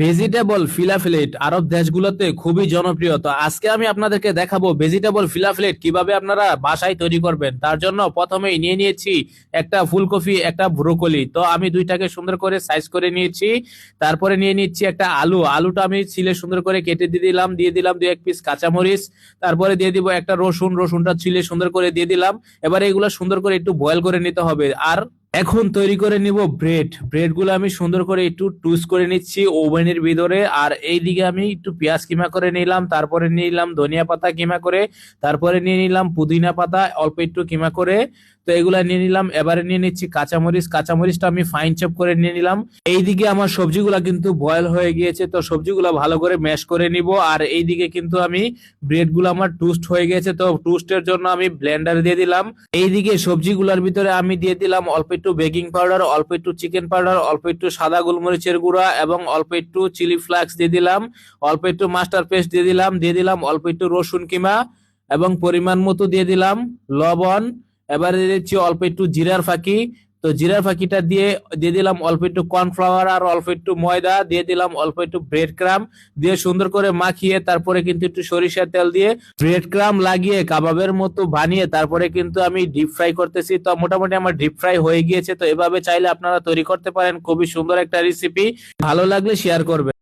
Vegetable ফিলাফিলেট আরব দেশগুলোতে খুবই জনপ্রিয়। তো আজকে আমি আপনাদেরকে দেখাবো ভেজিটেবল ফিলাফিলেট কিভাবে আপনারা বাসায় তৈরি করবেন। তার জন্য প্রথমেই নিয়ে নিয়েছি একটা ফুলকপি, একটা ব্রোকলি। তো আমি দুইটাকে সুন্দর করে সাইজ করে নিয়েছি। তারপরে নিয়ে নিচ্ছি একটা আলুটা আমি ছিলে সুন্দর করে কেটে দিয়ে দিলাম দুই এক পিস কাঁচামরিচ। তারপরে দিয়ে দিব একটা রসুনটা ছিলে সুন্দর করে দিয়ে দিলাম। এবারে এগুলো সুন্দর করে একটু বয়েল করে নিতে হবে। আর এখন তৈরি করে নিব ব্রেড গুলো আমি সুন্দর করে একটু টুস্ট করে নিচ্ছি ওভেনের ভিতরে। আর এইদিকে আমি একটু পেঁয়াজ কিমা করে নিলাম, তারপরে নিলাম ধনিয়া পাতা কিমা করে, তারপরে নিয়ে নিলাম পুদিনা পাতা অল্প একটু কিমা করে। তো এগুলা নিয়ে নিলাম। এবারে নিয়ে নিচ্ছি কাঁচামরিচটা আমি ফাইন চপ করে নিয়ে নিলাম। এইদিকে আমার সবজিগুলা কিন্তু বয়েল হয়ে গিয়েছে, তো সবজিগুলা ভালো করে ম্যাশ করে নিব। আর এইদিকে কিন্তু আমি ব্রেড গুলো আমার টুস্ট হয়ে গেছে, তো টুস্টের জন্য আমি ব্লেন্ডার দিয়ে দিলাম। এইদিকে সবজিগুলোর ভিতরে আমি দিয়ে দিলাম অল্প একটু বেকিং পাউডার, অল্প একটু চিকেন পাউডার, অল্প একটু সাদা গোলমরিচের গুঁড়া এবং অল্প একটু চিলি ফ্লেক্স দিয়ে দিলাম, অল্প একটু মাস্টার পেস্ট দিয়ে দিলাম অল্প একটু রসুন কিমা এবং পরিমাণ মতো দিয়ে দিলাম লবণ। এবারে দিয়ে দিচ্ছি অল্প একটু জিরার ফাঁকি। তো জিরার ফাঁকিটা দিয়ে দিলাম অল্প একটু কর্নফ্লাওয়ার আর অল্প একটু ময়দা, দিয়ে দিলাম অল্প একটু ব্রেড ক্রাম, দিয়ে সুন্দর করে মাখিয়ে তারপরে কিন্তু একটু সরিষার তেল দিয়ে ব্রেড ক্রাম লাগিয়ে কাবাবের মতো বানিয়ে তারপরে কিন্তু আমি ডিপ ফ্রাই করতেছি। তো মোটামুটি আমার ডিপ ফ্রাই হয়ে গিয়েছে। তো এভাবে চাইলে আপনারা তৈরি করতে পারেন, খুবই সুন্দর একটা রেসিপি। ভালো লাগলে শেয়ার করবেন।